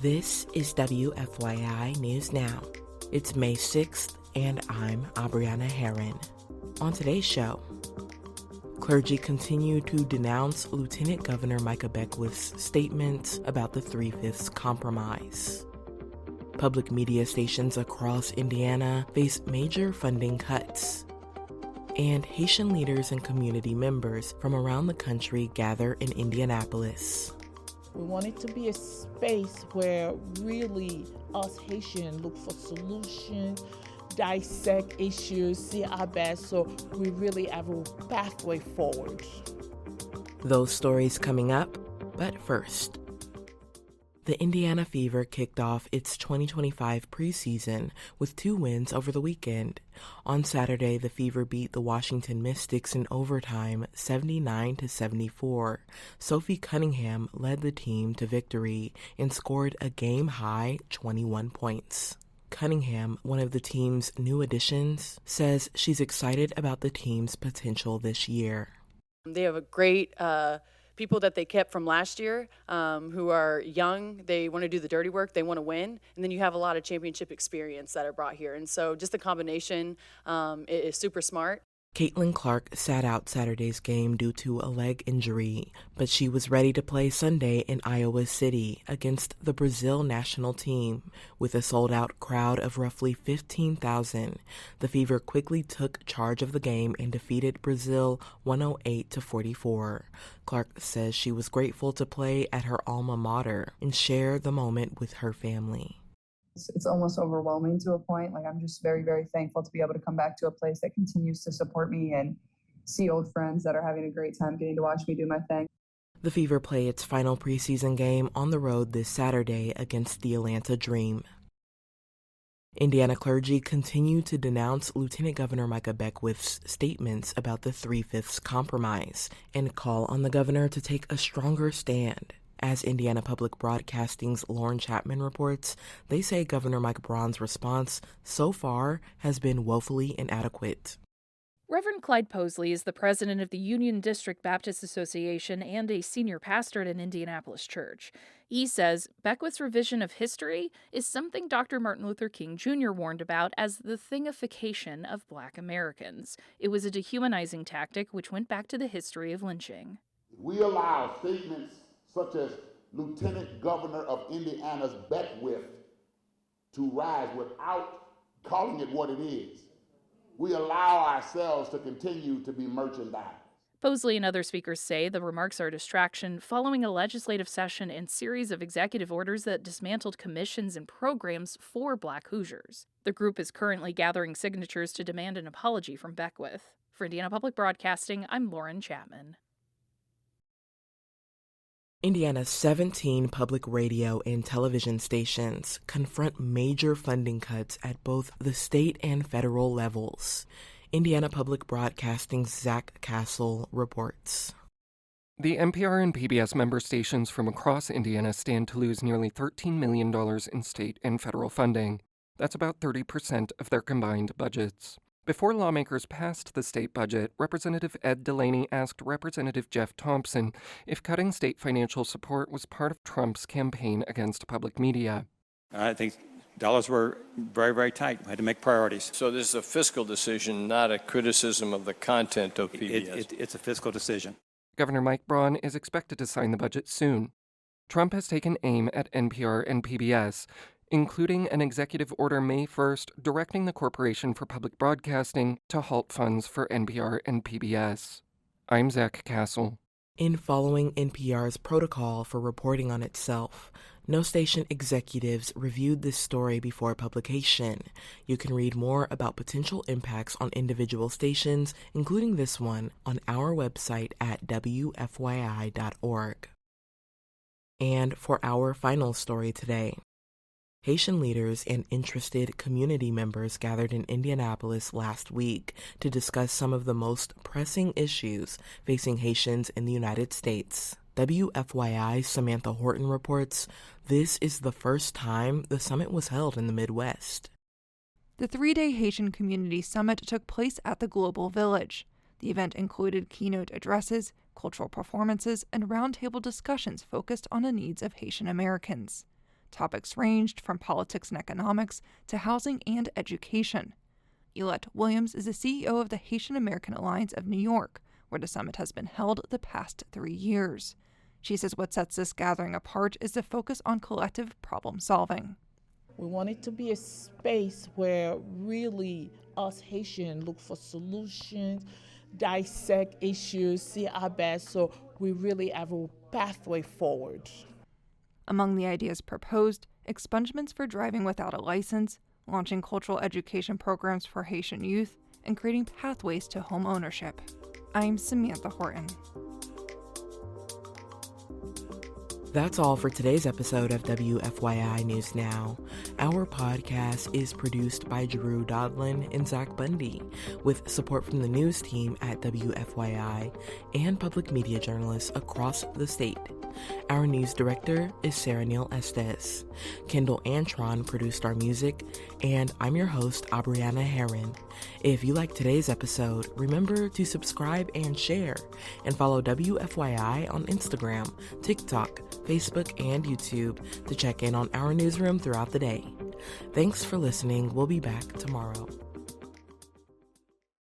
This is WFYI News Now. It's May 6th, and I'm Abriana Herron. On today's show, clergy continue to denounce Lieutenant Governor Micah Beckwith's statements about the 3/5 compromise. Public media stations across Indiana face major funding cuts. And Haitian leaders and community members from around the country gather in Indianapolis. We want it to be a space where really us Haitians look for solutions, dissect issues, see our best, so we really have a pathway forward. Those stories coming up, but first. The Indiana Fever kicked off its 2025 preseason with 2 wins over the weekend. On Saturday, the Fever beat the Washington Mystics in overtime 79-74. Sophie Cunningham led the team to victory and scored a game-high 21 points. Cunningham, one of the team's new additions, says she's excited about the team's potential this year. They have a great people that they kept from last year who are young. They want to do the dirty work. They want to win. And then you have a lot of championship experience that are brought here. And so just the combination is super smart. Caitlin Clark sat out Saturday's game due to a leg injury, but she was ready to play Sunday in Iowa City against the Brazil national team. With a sold-out crowd of roughly 15,000, the Fever quickly took charge of the game and defeated Brazil 108-44. Clark says she was grateful to play at her alma mater and share the moment with her family. It's almost overwhelming to a point. Like, I'm just very, very thankful to be able to come back to a place that continues to support me and see old friends that are having a great time getting to watch me do my thing. The Fever play its final preseason game on the road this Saturday against the Atlanta Dream. Indiana clergy continue to denounce Lieutenant Governor Micah Beckwith's statements about the 3/5 compromise and call on the governor to take a stronger stand. As Indiana Public Broadcasting's Lauren Chapman reports, they say Governor Mike Braun's response so far has been woefully inadequate. Reverend Clyde Posley is the president of the Union District Baptist Association and a senior pastor at an Indianapolis church. He says Beckwith's revision of history is something Dr. Martin Luther King Jr. warned about as the thingification of Black Americans. It was a dehumanizing tactic which went back to the history of lynching. We allow statements such as Lieutenant Governor of Indiana's Beckwith to rise without calling it what it is. We allow ourselves to continue to be merchandised. Posley and other speakers say the remarks are a distraction following a legislative session and series of executive orders that dismantled commissions and programs for Black Hoosiers. The group is currently gathering signatures to demand an apology from Beckwith. For Indiana Public Broadcasting, I'm Lauren Chapman. Indiana's 17 public radio and television stations confront major funding cuts at both the state and federal levels. Indiana Public Broadcasting's Zach Castle reports. The NPR and PBS member stations from across Indiana stand to lose nearly $13 million in state and federal funding. That's about 30% of their combined budgets. Before lawmakers passed the state budget, Representative Ed Delaney asked Representative Jeff Thompson if cutting state financial support was part of Trump's campaign against public media. I think dollars were very, very tight. We had to make priorities. So this is a fiscal decision, not a criticism of the content of PBS. It's a fiscal decision. Governor Mike Braun is expected to sign the budget soon. Trump has taken aim at NPR and PBS, including an executive order May 1st directing the Corporation for Public Broadcasting to halt funds for NPR and PBS. I'm Zach Castle. In following NPR's protocol for reporting on itself, no station executives reviewed this story before publication. You can read more about potential impacts on individual stations, including this one, on our website at WFYI.org. And for our final story today, Haitian leaders and interested community members gathered in Indianapolis last week to discuss some of the most pressing issues facing Haitians in the United States. WFYI's Samantha Horton reports this is the first time the summit was held in the Midwest. The 3-day Haitian Community Summit took place at the Global Village. The event included keynote addresses, cultural performances, and roundtable discussions focused on the needs of Haitian Americans. Topics ranged from politics and economics to housing and education. Yolette Williams is the CEO of the Haitian American Alliance of New York, where the summit has been held the past 3 years. She says what sets this gathering apart is the focus on collective problem solving. We want it to be a space where really us Haitians look for solutions, dissect issues, see our best, so we really have a pathway forward. Among the ideas proposed, expungements for driving without a license, launching cultural education programs for Haitian youth, and creating pathways to home ownership. I'm Samantha Horton. That's all for today's episode of WFYI News Now. Our podcast is produced by Drew Daudelin and Zach Bundy, with support from the news team at WFYI and public media journalists across the state. Our news director is Sarah Neal-Estes. Kendall Antron produced our music, and I'm your host, Abriana Herron. If you like today's episode, remember to subscribe and share, and follow WFYI on Instagram, TikTok, Facebook, and YouTube to check in on our newsroom throughout the day. Thanks for listening. We'll be back tomorrow.